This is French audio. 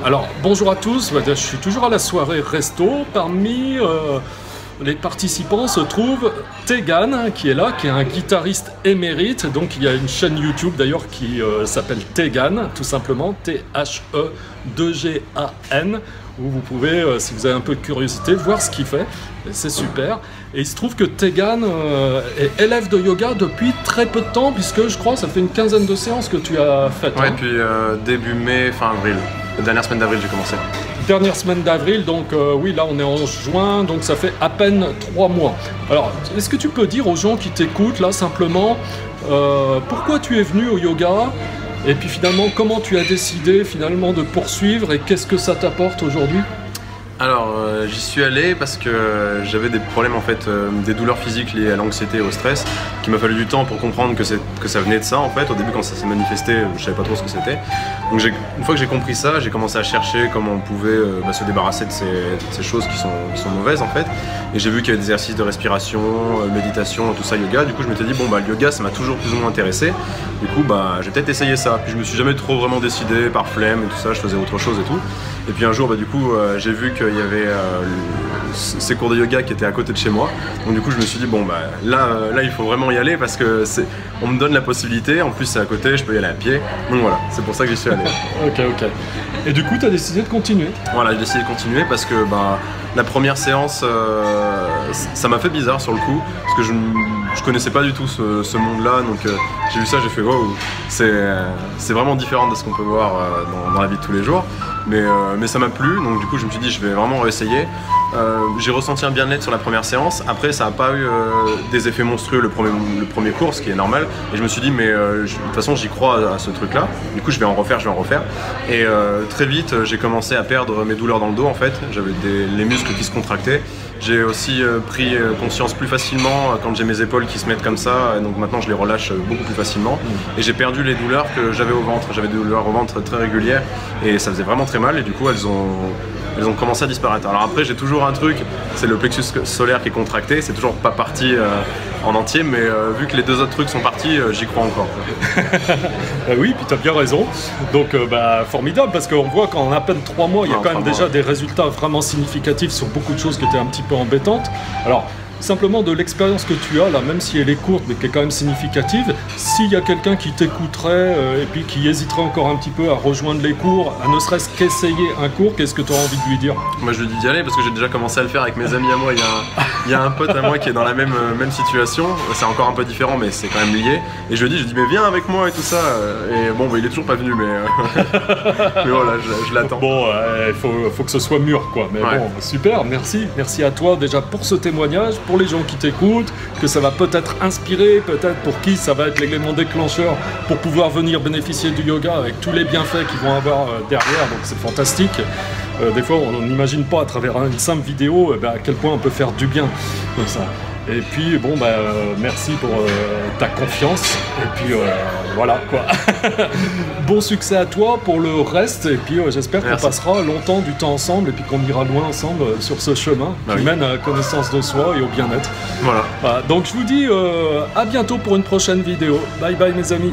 Alors, bonjour à tous, je suis toujours à la soirée resto. Parmi les participants se trouve Tegan qui est là, qui est un guitariste émérite. Donc il y a une chaîne YouTube d'ailleurs qui s'appelle Tegan, tout simplement, T-H-E-2-G-A-N, où vous pouvez, si vous avez un peu de curiosité, voir ce qu'il fait. C'est super. Et il se trouve que Tegan est élève de yoga depuis très peu de temps, puisque je crois que ça fait une quinzaine de séances que tu as faites. Ouais, hein. depuis début mai, fin avril. La dernière semaine d'avril, j'ai commencé. Dernière semaine d'avril, donc oui, là on est en juin, donc ça fait à peine 3 mois. Alors, est-ce que tu peux dire aux gens qui t'écoutent, là, simplement, pourquoi tu es venu au yoga, et puis finalement, comment tu as décidé finalement de poursuivre, et qu'est-ce que ça t'apporte aujourd'hui ? Alors, j'y suis allé parce que j'avais des problèmes, en fait, des douleurs physiques liées à l'anxiété et au stress, qu'il m'a fallu du temps pour comprendre que ça venait de ça, en fait. Au début, quand ça s'est manifesté, je savais pas trop ce que c'était. Donc, une fois que j'ai compris ça, j'ai commencé à chercher comment on pouvait se débarrasser de ces choses qui sont mauvaises, en fait. Et j'ai vu qu'il y avait des exercices de respiration, méditation, tout ça, yoga. Du coup, je m'étais dit, bon, bah, le yoga, ça m'a toujours plus ou moins intéressé. Du coup, bah, j'ai peut-être essayé ça. Puis, je me suis jamais trop vraiment décidé par flemme et tout ça, je faisais autre chose et tout. Et puis un jour, bah, du coup, j'ai vu qu'il y avait ces cours de yoga qui étaient à côté de chez moi. Donc du coup, je me suis dit, bon, bah, là, il faut vraiment y aller parce que on me donne la possibilité. En plus, c'est à côté, je peux y aller à pied. Donc voilà, c'est pour ça que j'y suis allé. Ok. Et du coup, tu as décidé de continuer ? Voilà, j'ai décidé de continuer parce que bah, la première séance, ça m'a fait bizarre sur le coup. Parce que je connaissais pas du tout ce monde-là. Donc j'ai vu ça, j'ai fait, wow, c'est vraiment différent de ce qu'on peut voir dans la vie de tous les jours. Mais ça m'a plu, donc du coup je me suis dit je vais vraiment réessayer. J'ai ressenti un bien-être sur la première séance. Après ça n'a pas eu des effets monstrueux le premier cours, ce qui est normal. Et je me suis dit mais de toute façon j'y crois à ce truc là. Du coup je vais en refaire. Et très vite j'ai commencé à perdre mes douleurs dans le dos en fait. J'avais les muscles qui se contractaient. J'ai aussi pris conscience plus facilement quand j'ai mes épaules qui se mettent comme ça, donc maintenant je les relâche beaucoup plus facilement. Et j'ai perdu les douleurs que j'avais au ventre. J'avais des douleurs au ventre très régulières et ça faisait vraiment très mal et du coup elles ont commencé à disparaître. Alors après j'ai toujours un truc, c'est le plexus solaire qui est contracté, c'est toujours pas parti en entier, mais vu que les deux autres trucs sont partis, j'y crois encore. Oui, puis tu as bien raison. Donc formidable, parce qu'on voit qu'en à peine 3 mois, il y a quand même déjà des résultats vraiment significatifs sur beaucoup de choses qui étaient un petit peu embêtantes. Alors, simplement de l'expérience que tu as là, même si elle est courte mais qui est quand même significative, s'il y a quelqu'un qui t'écouterait et puis qui hésiterait encore un petit peu à rejoindre les cours, à ne serait-ce qu'essayer un cours, qu'est-ce que tu auras envie de lui dire ? Moi je lui dis d'y aller parce que j'ai déjà commencé à le faire avec mes amis à moi. Il y a un pote à moi qui est dans la même situation, c'est encore un peu différent mais c'est quand même lié. Et je lui dis mais viens avec moi et tout ça. Et bon il est toujours pas venu mais voilà je l'attends. Bon il faut que ce soit mûr quoi. Mais ouais. Bon super, merci à toi déjà pour ce témoignage. Pour les gens qui t'écoutent, que ça va peut-être inspirer, peut-être pour qui ça va être l'élément déclencheur pour pouvoir venir bénéficier du yoga avec tous les bienfaits qu'ils vont avoir derrière, donc c'est fantastique. Des fois on n'imagine pas à travers une simple vidéo à quel point on peut faire du bien comme ça. Et puis bon merci pour ta confiance et puis voilà quoi. Bon succès à toi pour le reste et puis j'espère qu'on passera longtemps du temps ensemble et puis qu'on ira loin ensemble sur ce chemin qui mène à la connaissance de soi et au bien-être. Voilà. Donc je vous dis à bientôt pour une prochaine vidéo. Bye bye mes amis.